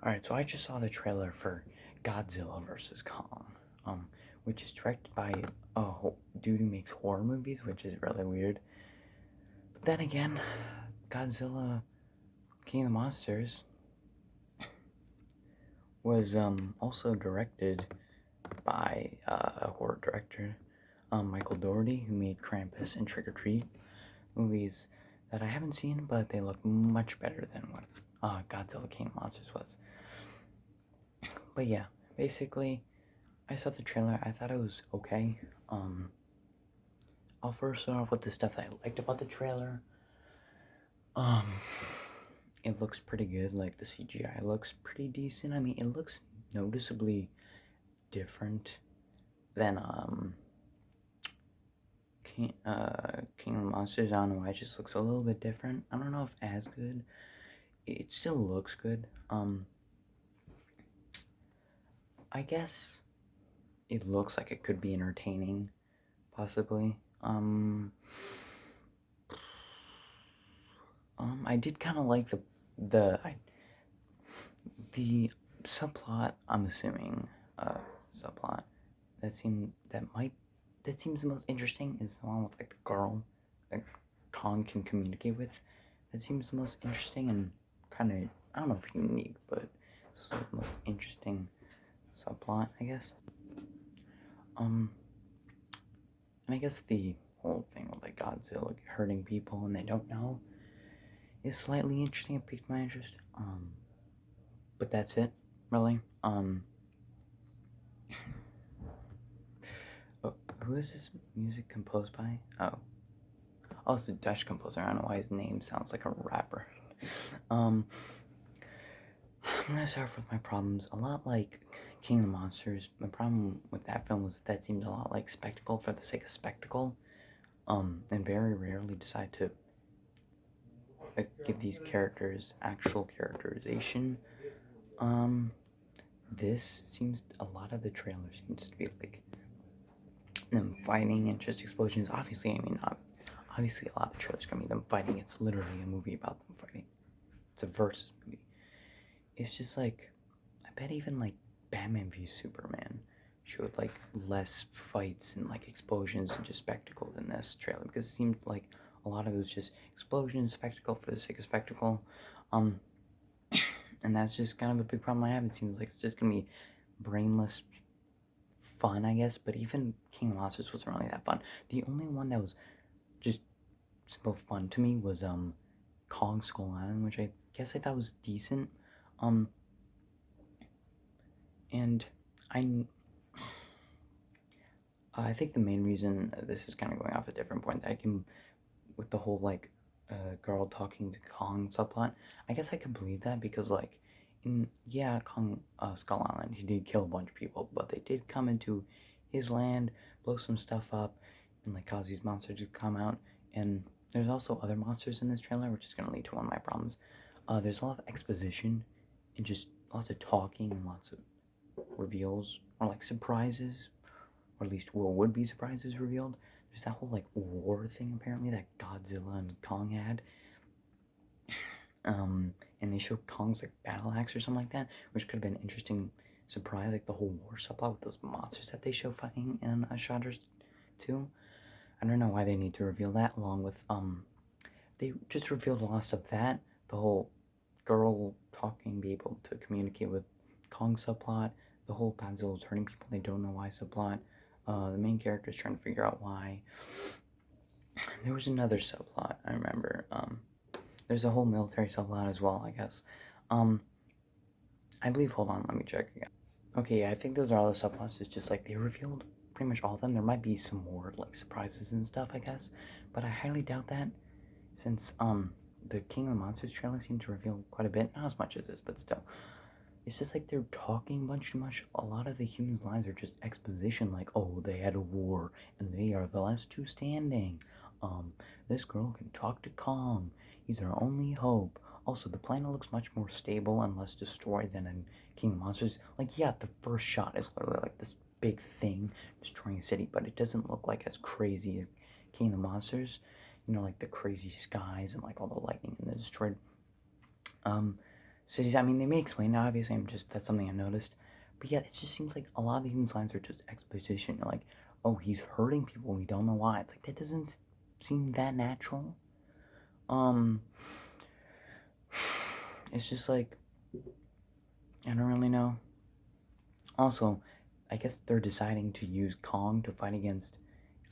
Alright, so I just saw the trailer for Godzilla vs. Kong, which is directed by a dude who makes horror movies, which is really weird. But then again, Godzilla King of the Monsters was also directed by a horror director, Michael Dougherty, who made Krampus and Trick or Treat, movies that I haven't seen, but they look much better than what Godzilla King of the Monsters was. But yeah, basically, I saw the trailer. I thought it was okay. I'll first start off with the stuff that I liked about the trailer. Um, it looks pretty good. Like the CGI looks pretty decent. I mean, it looks noticeably different than King of the Monsters. I don't know why. It just looks a little bit different. I don't know if as good. It still looks good. I guess it looks like it could be entertaining, possibly. I did kind of like the I, the subplot. I'm assuming, subplot that seems the most interesting is the one with like the girl that Kong can communicate with. That seems the most interesting and kind of, I don't know if unique, but it's the most interesting subplot, I guess. Um, and I guess the whole thing with like Godzilla hurting people and they don't know is slightly interesting. It piqued my interest. But that's it, really. Oh, who is this music composed by? Oh, it's a Dutch composer. I don't know why his name sounds like a rapper. I'm gonna start off with my problems. A lot like King of the Monsters. My problem with that film was that seemed a lot like spectacle for the sake of spectacle. And very rarely decide to give these characters actual characterization. This seems, a lot of the trailer seems to be like them fighting and just explosions. Obviously, I mean, obviously a lot of the trailers gonna be them fighting. It's literally a movie about them fighting. It's a versus movie. It's just like, I bet even like Batman v Superman showed like less fights and like explosions and just spectacle than this trailer, because it seemed like a lot of it was just explosions, spectacle for the sake of spectacle. Um, and that's just kind of a big problem I have. It seems like it's just gonna be brainless fun, I guess. But even King of Monsters wasn't really that fun. The only one that was just simple fun to me was Kong Skull Island, which I guess I thought was decent. Um, and I I think the main reason, this is kind of going off a different point, that I can, with the whole like girl talking to Kong subplot, I guess I could believe that because like yeah, Kong Skull Island, he did kill a bunch of people, but they did come into his land, blow some stuff up, and like cause these monsters to come out. And there's also other monsters in this trailer, which is gonna lead to one of my problems. There's a lot of exposition and just lots of talking and lots of reveals or like surprises, or at least what would be surprises revealed. There's that whole like war thing apparently that Godzilla and Kong had. And they showed Kong's like battle axe or something like that, which could have been an interesting surprise, like the whole war subplot with those monsters that they show fighting in Shadow's 2. I don't know why they need to reveal that, along with they just revealed a lot of stuff, that the whole girl talking, be able to communicate with Kong subplot, the whole Godzilla's hurting people, they don't know why subplot. The main character is trying to figure out why. There was another subplot, I remember. There's a whole military subplot as well, I guess. I believe, hold on, let me check again. Okay, yeah, I think those are all the subplots. It's just like they revealed pretty much all of them. There might be some more like surprises and stuff, I guess, but I highly doubt that, since the King of the Monsters trailer seemed to reveal quite a bit. Not as much as this, but still. It's just like they're talking a bunch too much. A lot of the humans' lines are just exposition, like, oh, they had a war and they are the last two standing. This girl can talk to Kong. He's our only hope. Also, the planet looks much more stable and less destroyed than in King of Monsters. Like, yeah, the first shot is literally like this big thing destroying a city, but it doesn't look like as crazy as King of the Monsters. You know, like the crazy skies and like all the lightning and the destroyed. So, I mean, they may explain it, obviously, that's something I noticed. But yeah, it just seems like a lot of these lines are just exposition. Like, oh, he's hurting people, we don't know why. It's like, that doesn't seem that natural. Um, it's just like, I don't really know. Also, I guess they're deciding to use Kong to fight against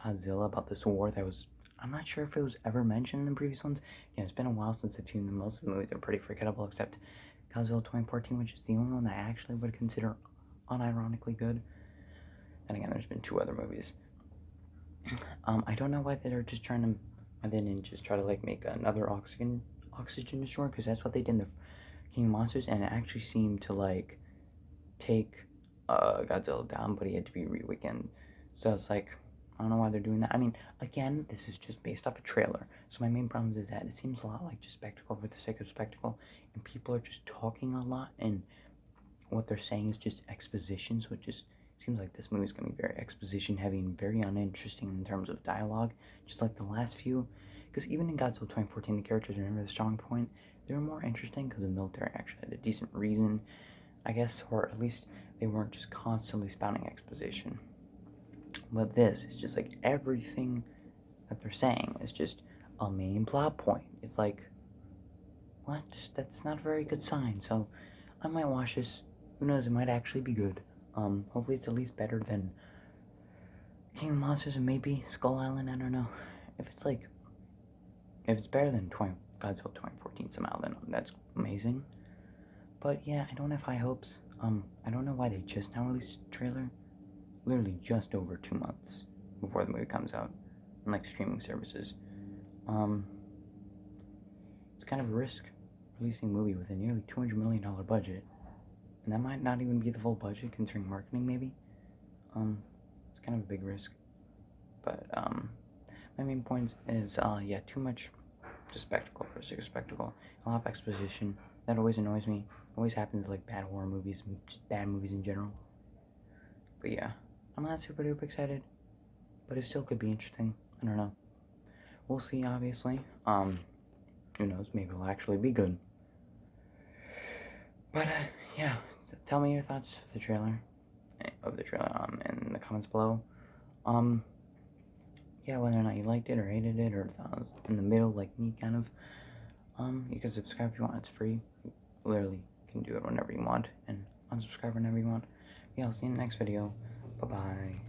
Godzilla about this war that was. I'm not sure if it was ever mentioned in the previous ones. Yeah, it's been a while since I've seen them. Most of the movies are pretty forgettable, except Godzilla 2014, which is the only one that I actually would consider unironically good. And again, there's been 2 other movies. I don't know why they're just trying to. Why they didn't just try to like make another oxygen destroyer, because that's what they did in the King of Monsters, and it actually seemed to like take Godzilla down, but he had to be re-weakened. So it's like, I don't know why they're doing that. I mean, again, this is just based off a trailer. So my main problem is that it seems a lot like just spectacle for the sake of spectacle, and people are just talking a lot, and what they're saying is just exposition. So it just seems like this movie is going to be very exposition heavy and very uninteresting in terms of dialogue, just like the last few. Because even in Godzilla 2014, the characters, remember the strong point, they were more interesting because the military actually had a decent reason, I guess, or at least they weren't just constantly spouting exposition. But this is just like everything that they're saying is just a main plot point. It's like, what? That's not a very good sign. So I might watch this. Who knows? It might actually be good. Hopefully it's at least better than King of Monsters and maybe Skull Island. I don't know. If it's like, if it's better than Godzilla 2014 somehow, then that's amazing. But yeah, I don't have high hopes. I don't know why they just now released a trailer. Literally just over 2 months before the movie comes out on like streaming services. Um, it's kind of a risk releasing a movie with a nearly $200 million budget, and that might not even be the full budget considering marketing. Maybe. It's kind of a big risk. But my main point is yeah, too much just spectacle for the sake of spectacle. A lot of exposition that always annoys me. Always happens like bad horror movies and just bad movies in general. But yeah, I'm not super duper excited, but it still could be interesting. I don't know. We'll see, obviously. Who knows? Maybe it'll actually be good. But yeah, tell me your thoughts of the trailer, in the comments below. Yeah, whether or not you liked it or hated it or thought it was in the middle like me, kind of. You can subscribe if you want. It's free. You literally can do it whenever you want and unsubscribe whenever you want. Yeah, I'll see you in the next video. Bye bye.